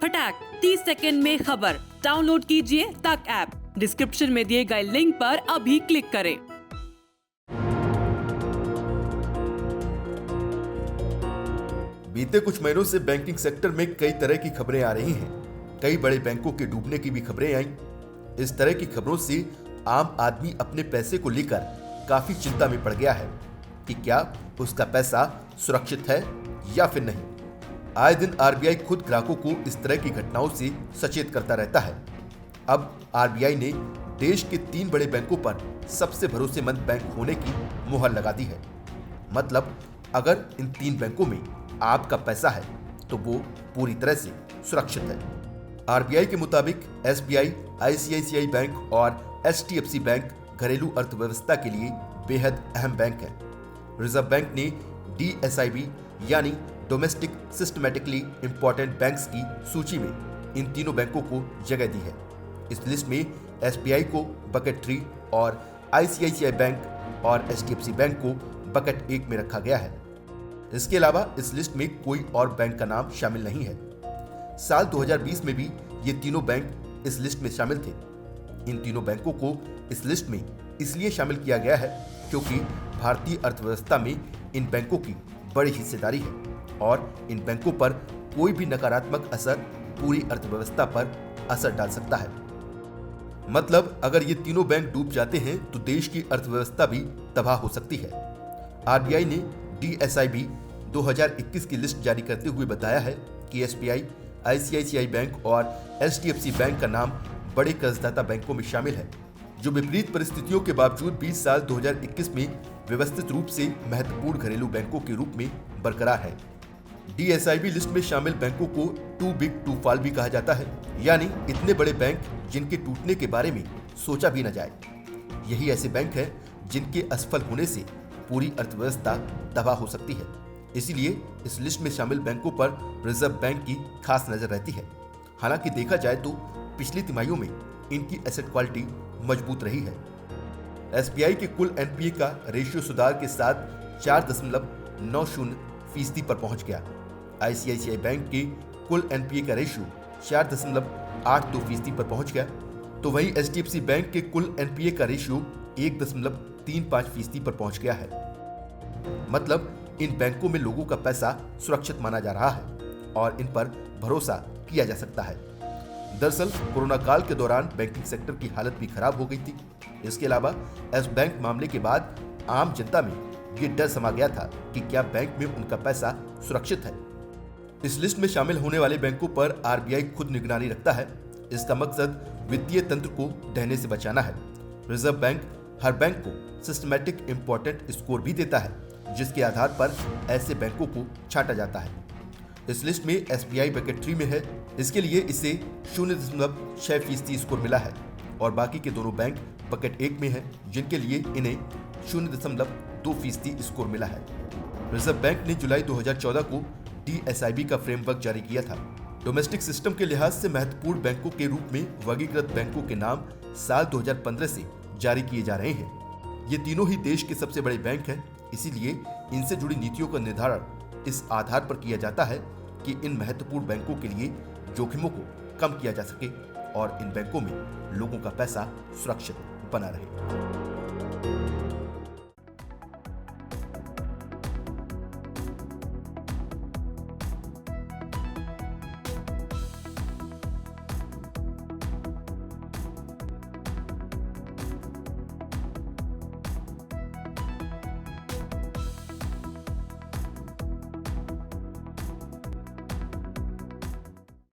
फटाक 30 सेकंड में खबर डाउनलोड कीजिए तक ऐप। डिस्क्रिप्शन में दिए गए लिंक पर अभी क्लिक करें। बीते कुछ महीनों से बैंकिंग सेक्टर में कई तरह की खबरें आ रही हैं। कई बड़े बैंकों के डूबने की भी खबरें आईं। इस तरह की खबरों से आम आदमी अपने पैसे को लेकर काफी चिंता में पड़ गया है कि क्या उसका पैसा सुरक्षित है या फिर नहीं। आए दिन आरबीआई खुद ग्राहकों को इस तरह की घटनाओं से सचेत करता रहता है। अब आरबीआई ने देश के 3 बड़े बैंकों पर सबसे भरोसेमंद बैंक होने की मुहर लगा दी है। मतलब अगर इन 3 बैंकों में आपका पैसा है तो वो पूरी तरह से सुरक्षित है। आरबीआई के मुताबिक एसबीआई, आईसीआईसीआई बैंक और एचडीएफसी बैंक घरेलू अर्थव्यवस्था के लिए बेहद अहम बैंक है। रिजर्व बैंक ने डीएसआईबी यानी डोमेस्टिक सिस्टमैटिकली इंपॉर्टेंट बैंक्स की सूची में इन तीनों बैंकों को जगह दी है। इस लिस्ट में एसबीआई को बकेट 3 और आईसीआईसीआई बैंक और एचडीएफसी बैंक को बकेट 1 में रखा गया है। इसके अलावा इस लिस्ट में कोई और बैंक का नाम शामिल नहीं है। साल 2020 में भी ये तीनों बैंक इस लिस्ट में शामिल थे। इन तीनों बैंकों को इस लिस्ट में इसलिए शामिल किया गया है क्योंकि भारतीय अर्थव्यवस्था में इन बैंकों की बड़ी हिस्सेदारी है और इन बैंकों पर कोई भी नकारात्मक असर पूरी अर्थव्यवस्था पर असर डाल सकता है। मतलब अगर ये तीनों बैंक डूब जाते हैं तो देश की अर्थव्यवस्था भी तबाह हो सकती है। आरबीआई ने डीएसआईबी 2021 की लिस्ट जारी करते हुए बताया है कि एसबीआई, आईसीआईसीआई बैंक और एचडीएफसी बैंक का नाम बड़े कर्जदाता बैंकों में शामिल है, जो विपरीत परिस्थितियों के बावजूद 20 साल 2021 में व्यवस्थित रूप से महत्वपूर्ण घरेलू बैंकों के रूप में बरकरार है। डीएसआईबी लिस्ट में शामिल बैंकों को टू बिग टू फॉल भी कहा जाता है, यानी इतने बड़े बैंक जिनके टूटने के बारे में सोचा भी न जाए। यही ऐसे बैंक हैं जिनके असफल होने से पूरी अर्थव्यवस्था तबाह हो सकती है। इसीलिए इस लिस्ट में शामिल बैंकों पर रिजर्व बैंक की खास नजर रहती है। हालांकि देखा जाए तो पिछली तिमाहियों में इनकी एसेट क्वालिटी मजबूत रही है। एसबीआई के कुल एनपीए का रेशियो सुधार के साथ 4.90% पर पहुंच गया। आईसीआईसीआई बैंक के कुल एनपीए का रेशियो 4.82% पर पहुंच गया, तो वहीं एचडीएफसी बैंक के कुल एनपीए का रेशियो 1.35% पर पहुंच गया है। मतलब इन बैंकों में लोगों का पैसा सुरक्षित माना जा रहा है और इन पर भरोसा किया जा सकता है। दरअसल कोरोना काल के दौरान बैंकिंग सेक्टर की हालत भी खराब हो गई थी। इसके अलावा एस बैंक मामले के बाद आम जनता में ये डर समा गया था कि क्या बैंक में उनका पैसा सुरक्षित है। इस लिस्ट में शामिल होने वाले बैंकों पर आरबीआई खुद निगरानी रखता है। इसका मकसद वित्तीय तंत्र को ढहने से बचाना है। रिजर्व बैंक हर बैंक को सिस्टमैटिक इंपॉर्टेंट स्कोर भी देता है, जिसके आधार पर ऐसे बैंकों को छांटा जाता है। इस लिस्ट में एसबीआई बकेट 3 में है। इसके लिए इसे 0.6% स्कोर मिला है और बाकी के दोनों बैंक बकेट 1 में है, जिनके लिए इन्हें 0.2% स्कोर मिला है। रिजर्व बैंक ने जुलाई 2014 को डीएसआईबी का फ्रेमवर्क जारी किया था। डोमेस्टिक सिस्टम के लिहाज से महत्वपूर्ण बैंकों के रूप में वर्गीकृत बैंकों के नाम साल 2015 से जारी किए जा रहे हैं। ये तीनों ही देश के सबसे बड़े बैंक हैं, इसीलिए इनसे जुड़ी नीतियों का निर्धारण इस आधार पर किया जाता है कि इन महत्वपूर्ण बैंकों के लिए जोखिमों को कम किया जा सके और इन बैंकों में लोगों का पैसा सुरक्षित बना रहे।